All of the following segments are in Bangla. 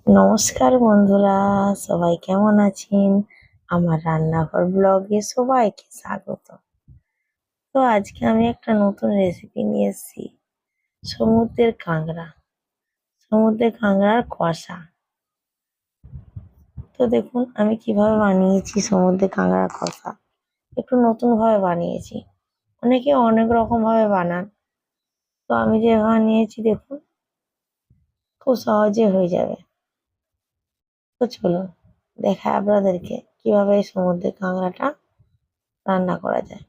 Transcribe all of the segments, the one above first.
নমস্কার বন্ধুরা, সবাই কেমন আছেন? আমার রান্নাঘর ব্লগে সবাইকে স্বাগত। তো আজকে আমি একটা নতুন রেসিপি নিয়ে এসেছি, সমুদ্রের কাঁকড়া। সমুদ্রের কাঁকড়ার কষা। তো দেখুন আমি কিভাবে বানিয়েছি সমুদ্রের কাঁকড়ার কষা। একটু নতুন ভাবে বানিয়েছি। অনেকে অনেক রকম ভাবে বানান, তো আমি যেভাবে বানিয়েছি দেখুন, খুব সহজে হয়ে যাবে। তো চলুন দেখাই আপনাদেরকে কিভাবে এই সমুদ্রের কাঁকড়াটা রান্না করা যায়।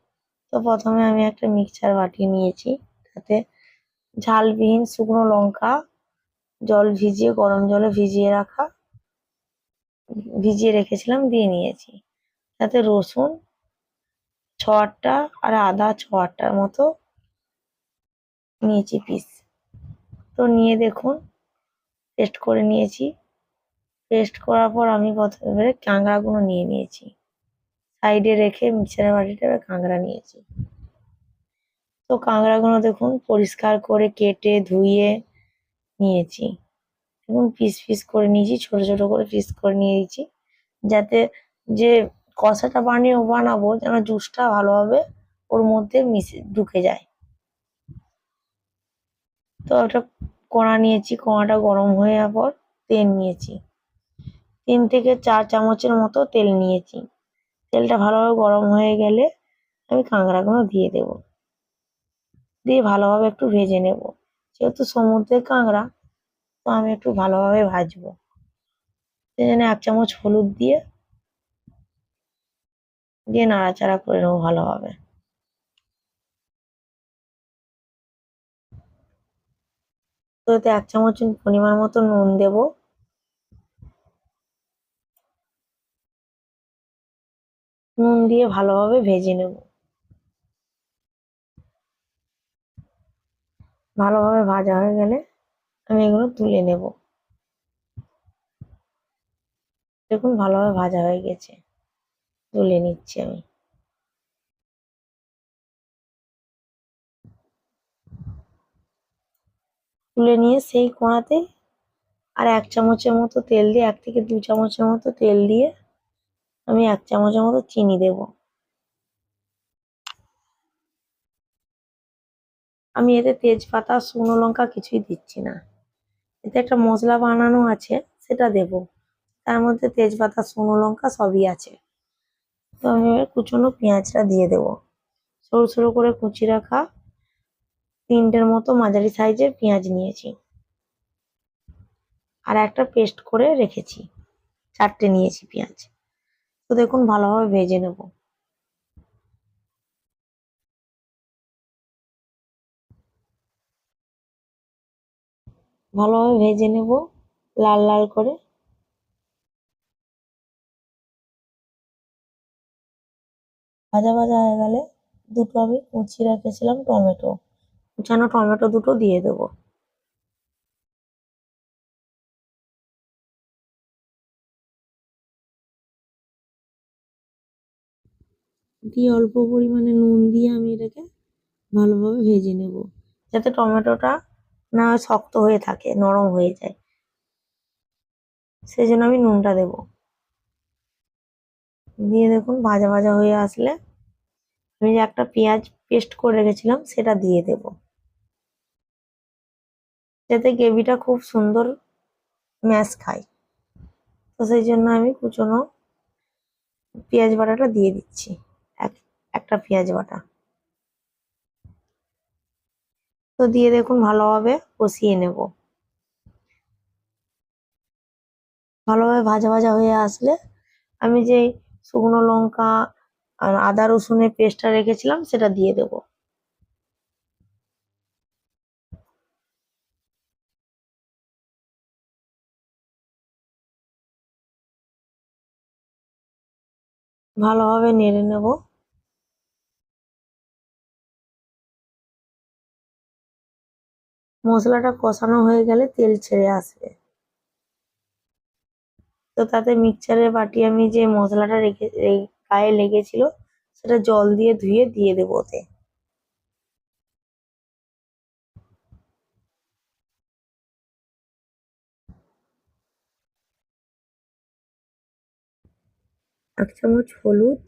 তো প্রথমে আমি একটা মিক্সচার বাটি নিয়েছি, তাতে ঝালবিহীন শুকনো লঙ্কা গরম জলে ভিজিয়ে রেখেছিলাম দিয়ে নিয়েছি। তাতে রসুন 6-8টা আর আদা 6-8টার মতো নিয়েছি পিস। তো নিয়ে দেখুন পেস্ট করে নিয়েছি। পেস্ট করার পর আমি প্রথমে এবারে কাঁকড়াগুলো নিয়ে নিয়েছি, সাইডে রেখে মিক্সচারের বাটিটা এবার কাঁকড়া নিয়েছি। তো কাঁকড়াগুলো দেখুন পরিষ্কার করে কেটে ধুয়ে নিয়েছি। এবং পিস পিস করে নিয়েছি, ছোট ছোট করে পিস করে নিয়ে দিয়েছি, যাতে যে কষাটা বানাবো যেন জুসটা ভালোভাবে ওর মধ্যে মিশে ঢুকে যায়। তো একটা কড়া নিয়েছি, কড়াটা গরম হয়ে যাওয়ার পর তেল নিয়েছি, 3 থেকে 4 চামচের মতো তেল নিয়েছি। তেলটা ভালোভাবে গরম হয়ে গেলে আমি কাঁকড়াগুলো দিয়ে দেব, দিয়ে ভালোভাবে একটু ভেজে নেব। যেহেতু সমুদ্রের কাঁকড়া, তো আমি একটু ভালোভাবে ভাজবো। সেজন্য 1 চামচ হলুদ দিয়ে দিয়ে নাড়াচাড়া করে নেবো ভালোভাবে। তো এতে 1 চামচ পরিমাণ মতো নুন দেব। নুন দিয়ে ভালোভাবে ভেজে নেব। ভালোভাবে ভাজা হয়ে গেলে আমি এগুলো তুলে নেব। দেখুন ভালোভাবে ভাজা হয়ে গেছে, তুলে নিচ্ছি আমি। তুলে নিয়ে সেই কড়াতে আর 1 চামচের মতো তেল দিয়ে, 1 থেকে 2 চামচের মতো তেল দিয়ে আমি 1 চামচের মতো চিনি দেব। আমি এতে তেজপাতা শুকনো লঙ্কা কিছুই দিচ্ছি না। এতে একটা মশলা বানানো আছে, সেটা দেব। তার মধ্যে তেজপাতা শুকনো লঙ্কা সবই আছে। তো আমি এবার কুচনো পেঁয়াজটা দিয়ে দেবো। সরু সরু করে কুচি রাখা 3টের মতো মাঝারি সাইজের পেঁয়াজ নিয়েছি। আর একটা পেস্ট করে রেখেছি, 4টে নিয়েছি পেঁয়াজ। তো দেখুন ভালোভাবে ভেজে নেব। ভালোভাবে ভেজে নেব লাল লাল করে। ভাজা ভাজা হয়ে গেলে দুটো আমি কুচিয়ে রেখেছিলাম টমেটো, কুচানো টমেটো দুটো দিয়ে দেবো। দিয়ে অল্প পরিমাণে নুন দিয়ে আমি এটাকে ভালোভাবে ভেজে নেব, যাতে টমেটোটা না শক্ত হয়ে থাকে, নরম হয়ে যায়। সেই জন্য আমি নুনটা দেবো। দিয়ে দেখুন ভাজা ভাজা হয়ে আসলে আমি যে একটা পেঁয়াজ পেস্ট করে রেখেছিলাম সেটা দিয়ে দেব, যাতে গ্রেভিটা খুব সুন্দর ম্যাশ খায়। তো সেই জন্য আমি কুচনো পেঁয়াজ বাটাটা দিয়ে দিচ্ছি, এক একটা পেঁয়াজ বাটা। তো দিয়ে দেখুন ভালোভাবে কষিয়ে নেব। ভালোভাবে ভাজা ভাজা হয়ে আসলে আমি যে শুকনো লঙ্কা আর আদা রসুনের পেস্টটা রেখেছিলাম সেটা দিয়ে দেব। ভালোভাবে নেড়ে নেব। মশলাটা কষানো হয়ে গেলে তেল ছেড়ে আসবে। তো তাতে মিক্সচারের বাটি আমি যে মশলাটা গায়ে লেগেছিল সেটা জল দিয়ে ধুয়ে দিয়ে দেবো ওতে। 1 চামচ হলুদ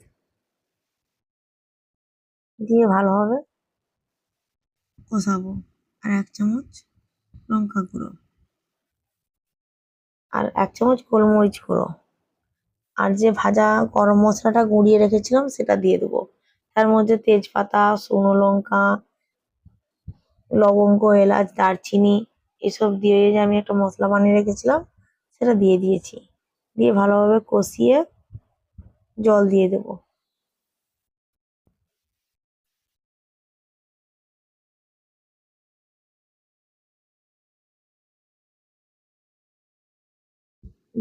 দিয়ে ভালোভাবে কষাবো। আর 1 চামচ লঙ্কা গুঁড়ো আর 1 চামচ গোলমরিচ গুঁড়ো। আর যে ভাজা গরম মশলাটা গুঁড়িয়ে রেখেছিলাম সেটা দিয়ে দেবো। তার মধ্যে তেজপাতা, শুকনো লঙ্কা, লবঙ্গ, এলাচ, দারচিনি এসব দিয়ে যে আমি একটা মশলা বানিয়ে রেখেছিলাম সেটা দিয়ে দিয়েছি। দিয়ে ভালোভাবে কষিয়ে জল দিয়ে দেবো।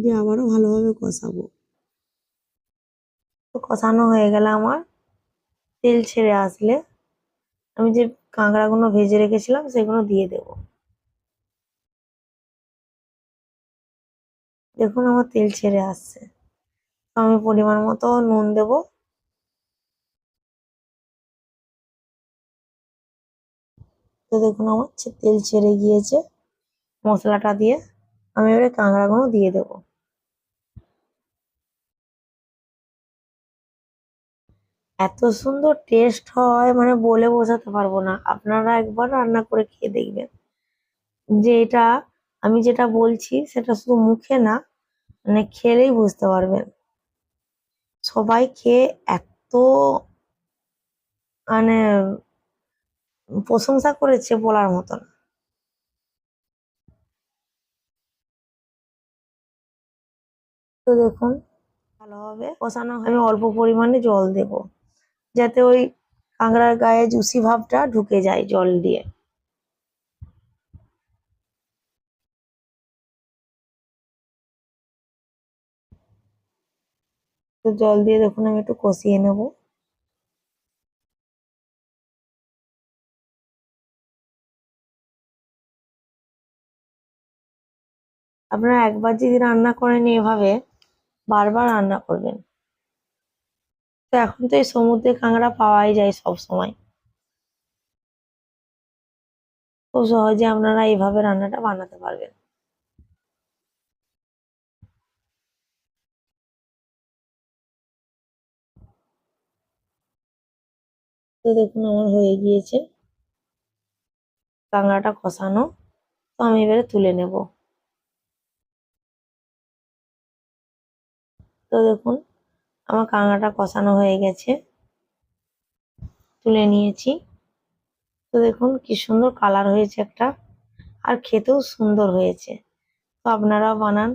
দিয়ে আবারও ভালোভাবে কষাবো। তো কষানো হয়ে গেলে আমার তেল ছেড়ে আসলে আমি যে কাঁকড়াগুলো ভেজে রেখেছিলাম সেগুলো দিয়ে দেবো। দেখুন আমার তেল ছেড়ে আসছে। তো আমি পরিমাণ মতো নুন দেবো। তো দেখুন আমার তেল ছেড়ে গিয়েছে মশলাটা দিয়ে। আমি এবারে কাঁকড়াগুলো দিয়ে দেবো। এত সুন্দর টেস্ট হয় মানে বলে বোঝাতে পারবো না। আপনারা একবার রান্না করে খেয়ে দেখবেন। যে এটা আমি যেটা বলছি সেটা শুধু মুখে না, মানে খেলেই বুঝতে পারবেন। সবাই খেয়ে এত মানে প্রশংসা করেছে বলার মতো না। তো দেখুন ভালোভাবে কষানো আমি অল্প পরিমাণে জল দেব, যাতে ওই কাঁকড়ার গায়ে জুসি ভাবটা ঢুকে যায় জল দিয়ে। তো জল দিয়ে দেখুন আমি একটু কষিয়ে নেব। আপনারা একবার যদি রান্না করেন এভাবে বারবার রান্না করবেন। তো এখন তো এই সমুদ্রে কাঁকড়া পাওয়াই যায় সব সময়। খুব সহজে আপনারা এইভাবে রান্নাটা বানাতে পারবেন। তো দেখুন আমার হয়ে গিয়েছে কাঁকড়াটা কষানো। তো আমি এবারে তুলে নেব। তো দেখুন আমার কাঁকড়াটা কষানো হয়ে গেছে, তুলে নিয়েছি। তো দেখুন কি সুন্দর কালার হয়েছে একটা, আর খেতেও সুন্দর হয়েছে। তো আপনারাও বানান।